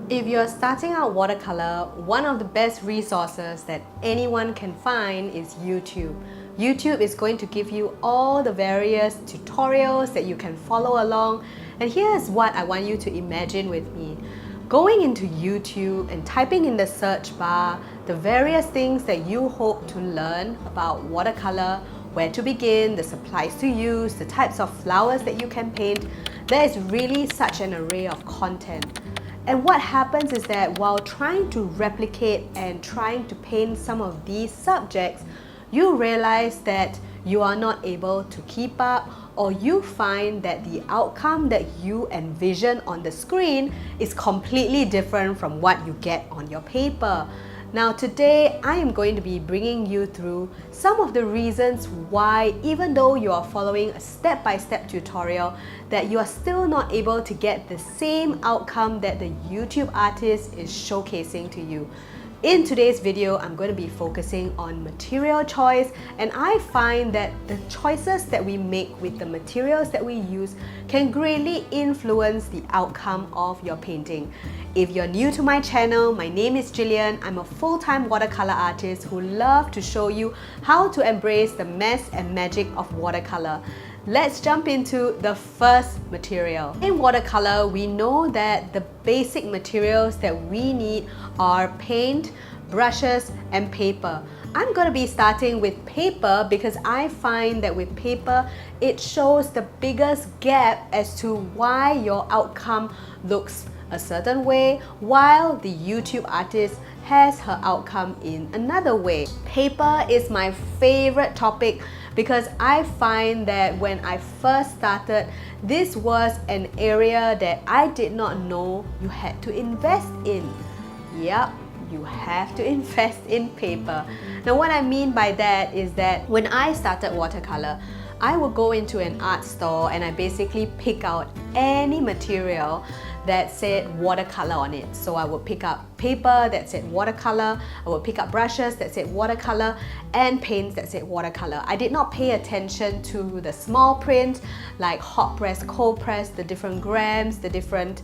If you're starting out watercolor, one of the best resources that anyone can find is YouTube. YouTube is going to give you all the various tutorials that you can follow along. And here's what I want you to imagine with me. Going into YouTube and typing in the search bar the various things that you hope to learn about watercolor, where to begin, the supplies to use, the types of flowers that you can paint. There is really such an array of content. And what happens is that while trying to replicate and trying to paint some of these subjects, you realize that you are not able to keep up, or you find that the outcome that you envision on the screen is completely different from what you get on your paper. Now today, I am going to be bringing you through some of the reasons why, even though you are following a step-by-step tutorial, that you are still not able to get the same outcome that the YouTube artist is showcasing to you. In today's video, I'm going to be focusing on material choice, and I find that the choices that we make with the materials that we use can greatly influence the outcome of your painting. If you're new to my channel, my name is Jillian. I'm a full-time watercolor artist who loves to show you how to embrace the mess and magic of watercolor. Let's jump into the first material. In watercolor, we know that the basic materials that we need are paint, brushes, and paper. I'm going to be starting with paper because I find that with paper, it shows the biggest gap as to why your outcome looks a certain way, while the YouTube artist has her outcome in another way. Paper is my favorite topic because I find that when I first started, this was an area that I did not know you had to invest in. Yep, you have to invest in paper. Now what I mean by that is that when I started watercolor, I would go into an art store and I basically pick out any material that said watercolor on it. So I would pick up paper that said watercolor, I would pick up brushes that said watercolor, and paints that said watercolor. I did not pay attention to the small print like hot press, cold press, the different grams, the different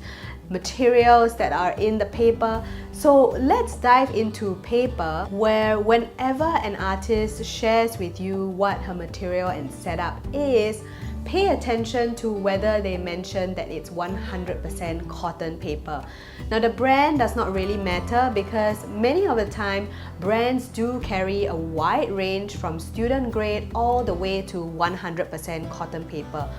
materials that are in the paper. So let's dive into paper, where whenever an artist shares with you what her material and setup is, pay attention to whether they mention that it's 100% cotton paper. Now the brand does not really matter because many of the time brands do carry a wide range from student grade all the way to 100% cotton paper.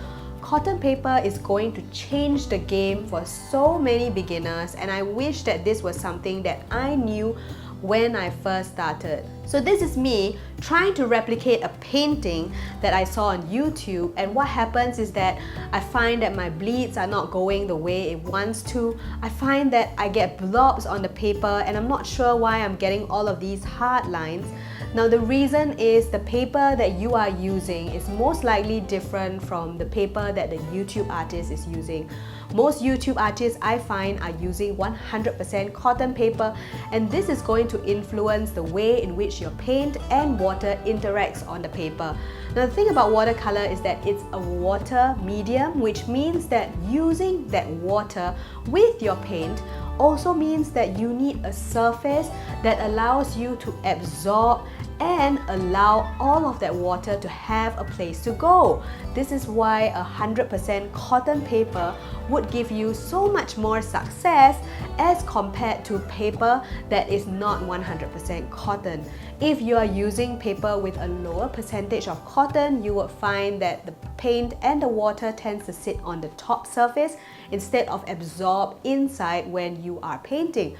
Cotton paper is going to change the game for so many beginners, and I wish that this was something that I knew when I first started. So this is me trying to replicate a painting that I saw on YouTube, and what happens is that I find that my bleeds are not going the way it wants to. I find that I get blobs on the paper and I'm not sure why I'm getting all of these hard lines. Now the reason is the paper that you are using is most likely different from the paper that the YouTube artist is using. Most YouTube artists I find are using 100% cotton paper, and this is going to influence the way in which your paint and water interacts on the paper. Now the thing about watercolor is that it's a water medium, which means that using that water with your paint also means that you need a surface that allows you to absorb and allow all of that water to have a place to go. This is why 100% cotton paper would give you so much more success as compared to paper that is not 100% cotton. If you are using paper with a lower percentage of cotton, you would find that the paint and the water tends to sit on the top surface instead of absorb inside when you are painting.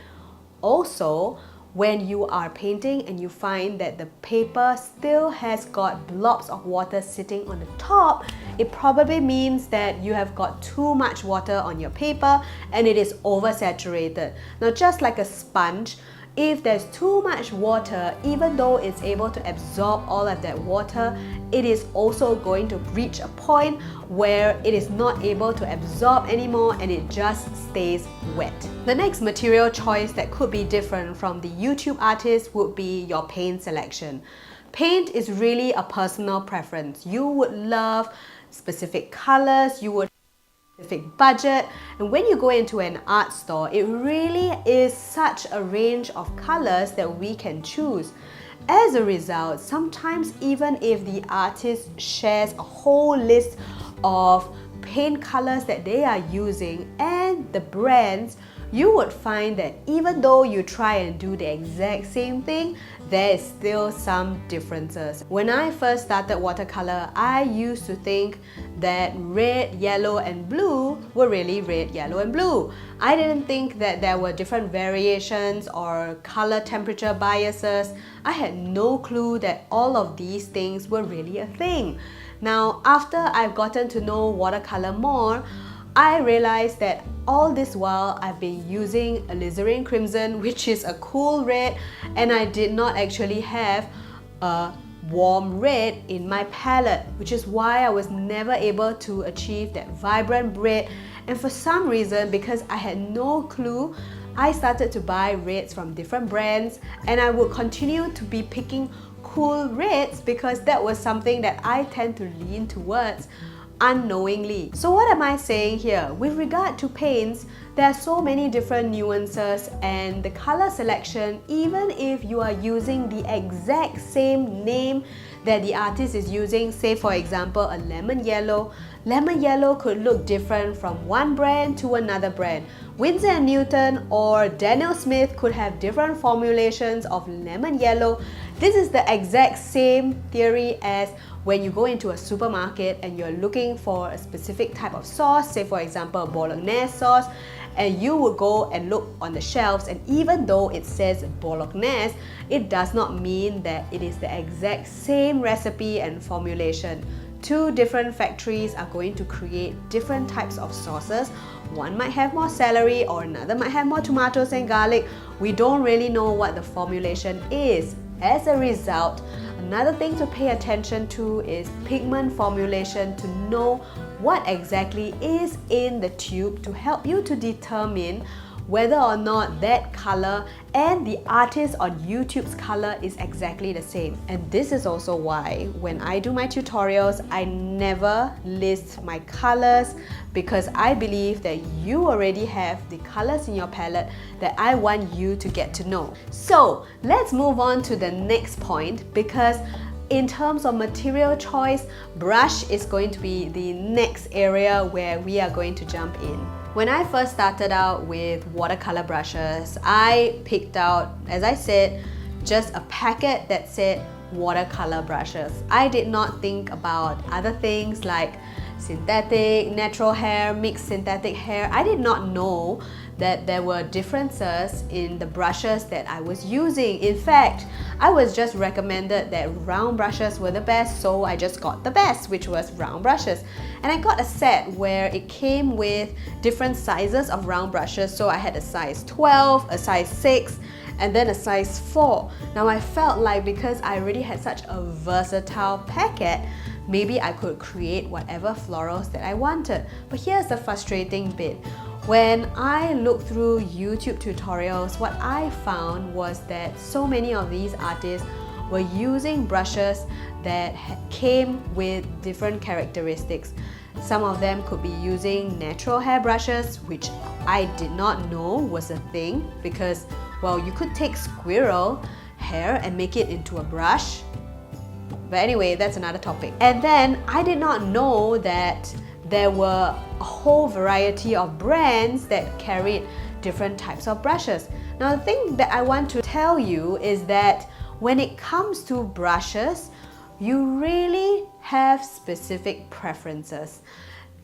Also, when you are painting and you find that the paper still has got blobs of water sitting on the top, it probably means that you have got too much water on your paper and it is oversaturated. Now just like a sponge, if there's too much water, even though it's able to absorb all of that water, it is also going to reach a point where it is not able to absorb anymore and it just stays wet. The next material choice that could be different from the YouTube artist would be your paint selection. Paint is really a personal preference. You would love specific colors, you would specific budget. And when you go into an art store, it really is such a range of colors that we can choose. As a result, sometimes even if the artist shares a whole list of paint colors that they are using and the brands, you would find that even though you try and do the exact same thing, there is still some differences. When I first started watercolor, I used to think that red, yellow and blue were really red, yellow and blue. I didn't think that there were different variations or color temperature biases. I had no clue that all of these things were really a thing. Now, after I've gotten to know watercolor more, I realized that all this while I've been using alizarin crimson, which is a cool red, and I did not actually have a warm red in my palette, which is why I was never able to achieve that vibrant red. And for some reason, because I had no clue, I started to buy reds from different brands, and I would continue to be picking cool reds because that was something that I tend to lean towards unknowingly. So what am I saying here? With regard to paints, there are so many different nuances, and the color selection, even if you are using the exact same name that the artist is using, say for example a lemon yellow could look different from one brand to another brand. Winsor & Newton or Daniel Smith could have different formulations of lemon yellow. This is the exact same theory as when you go into a supermarket and you're looking for a specific type of sauce, say for example a bolognese sauce, and you would go and look on the shelves, and even though it says bolognese, it does not mean that it is the exact same recipe and formulation. Two different factories are going to create different types of sauces. One might have more celery or another might have more tomatoes and garlic. We don't really know what the formulation is. As a result, another thing to pay attention to is pigment formulation, to know what exactly is in the tube to help you to determine whether or not that color and the artist on YouTube's color is exactly the same. And this is also why when I do my tutorials, I never list my colors, because I believe that you already have the colors in your palette that I want you to get to know. So let's move on to the next point, because in terms of material choice, brush is going to be the next area where we are going to jump in. When I first started out with watercolor brushes, I picked out, as I said, just a packet that said watercolor brushes. I did not think about other things like synthetic, natural hair, mixed synthetic hair. I did not know that there were differences in the brushes that I was using. In fact, I was just recommended that round brushes were the best, so I just got the best, which was round brushes. And I got a set where it came with different sizes of round brushes. So I had a size 12, a size 6, and then a size 4. Now I felt like because I already had such a versatile packet, maybe I could create whatever florals that I wanted. But here's the frustrating bit. When I looked through YouTube tutorials, what I found was that so many of these artists were using brushes that came with different characteristics. Some of them could be using natural hair brushes, which I did not know was a thing, because, well, you could take squirrel hair and make it into a brush. But anyway, that's another topic. And then I did not know that there were a whole variety of brands that carried different types of brushes. Now, the thing that I want to tell you is that when it comes to brushes, you really have specific preferences.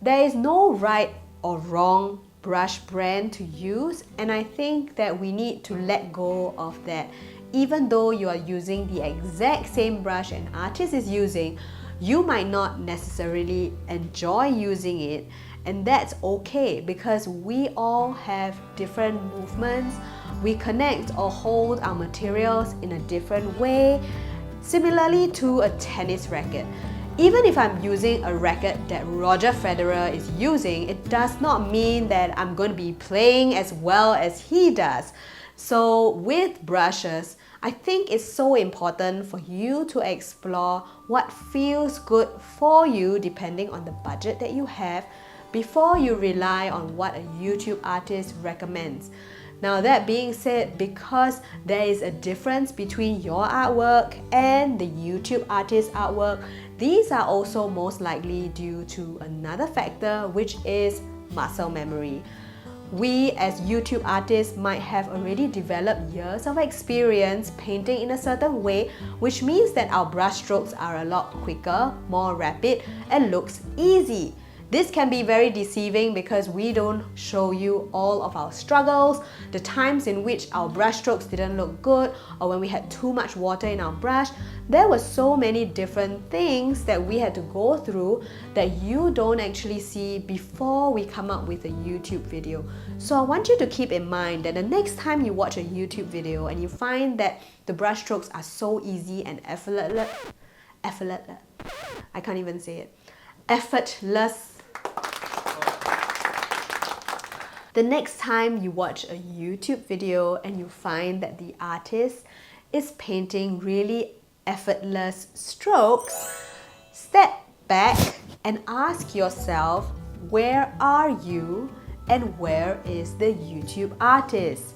There is no right or wrong brush brand to use, and I think that we need to let go of that. Even though you are using the exact same brush an artist is using, you might not necessarily enjoy using it, and that's okay, because we all have different movements. We connect or hold our materials in a different way, similarly to a tennis racket. Even if I'm using a racket that Roger Federer is using, it does not mean that I'm going to be playing as well as he does. So with brushes, I think it's so important for you to explore what feels good for you depending on the budget that you have, before you rely on what a YouTube artist recommends. Now that being said, because there is a difference between your artwork and the YouTube artist's artwork, these are also most likely due to another factor, which is muscle memory. We as YouTube artists might have already developed years of experience painting in a certain way, which means that our brush strokes are a lot quicker, more rapid, and looks easy. This can be very deceiving because we don't show you all of our struggles, the times in which our brush strokes didn't look good, or when we had too much water in our brush. There were so many different things that we had to go through that you don't actually see before we come up with a YouTube video. So I want you to keep in mind that the next time you watch a YouTube video and you find that the brush strokes are so easy and effortless, I can't even say it, effortless. The next time you watch a YouTube video and you find that the artist is painting really effortless strokes, step back and ask yourself, where are you and where is the YouTube artist?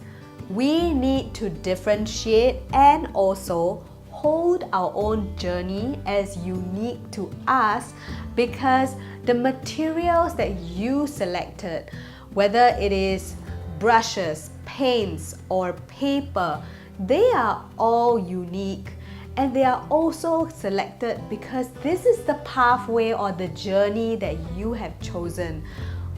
We need to differentiate and also hold our own journey as unique to us, because the materials that you selected, whether it is brushes, paints, or paper, they are all unique, and they are also selected because this is the pathway or the journey that you have chosen.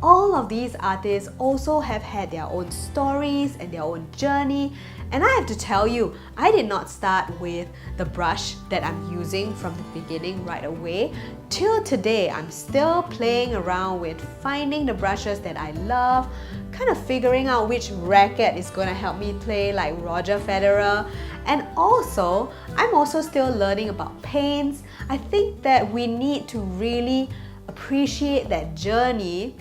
All of these artists also have had their own stories and their own journey, and I have to tell you, I did not start with the brush that I'm using from the beginning right away. Till today, I'm still playing around with finding the brushes that I love, kind of figuring out which racket is going to help me play like Roger Federer. And also, I'm also still learning about paints. I think that we need to really appreciate that journey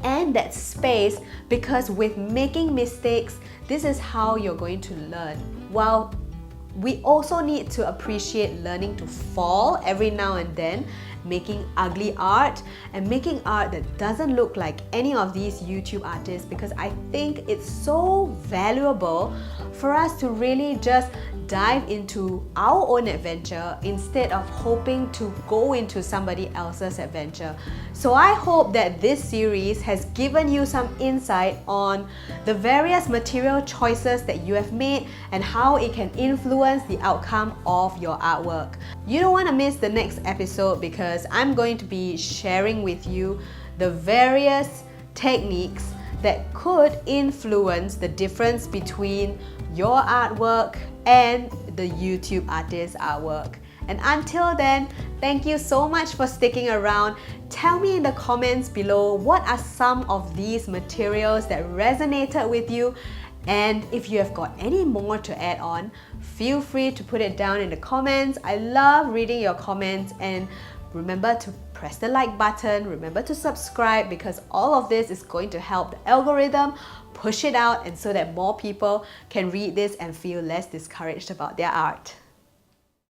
and that space, because with making mistakes, this is how you're going to learn. While we also need to appreciate learning to fall every now and then, making ugly art and making art that doesn't look like any of these YouTube artists, because I think it's so valuable for us to really just dive into our own adventure instead of hoping to go into somebody else's adventure. So I hope that this series has given you some insight on the various material choices that you have made and how it can influence the outcome of your artwork. You don't want to miss the next episode, because I'm going to be sharing with you the various techniques that could influence the difference between your artwork and the YouTube artist's artwork. And until then, thank you so much for sticking around. Tell me in the comments below, what are some of these materials that resonated with you? And if you have got any more to add on, feel free to put it down in the comments. I love reading your comments, and remember to press the like button, remember to subscribe, because all of this is going to help the algorithm push it out, and so that more people can read this and feel less discouraged about their art.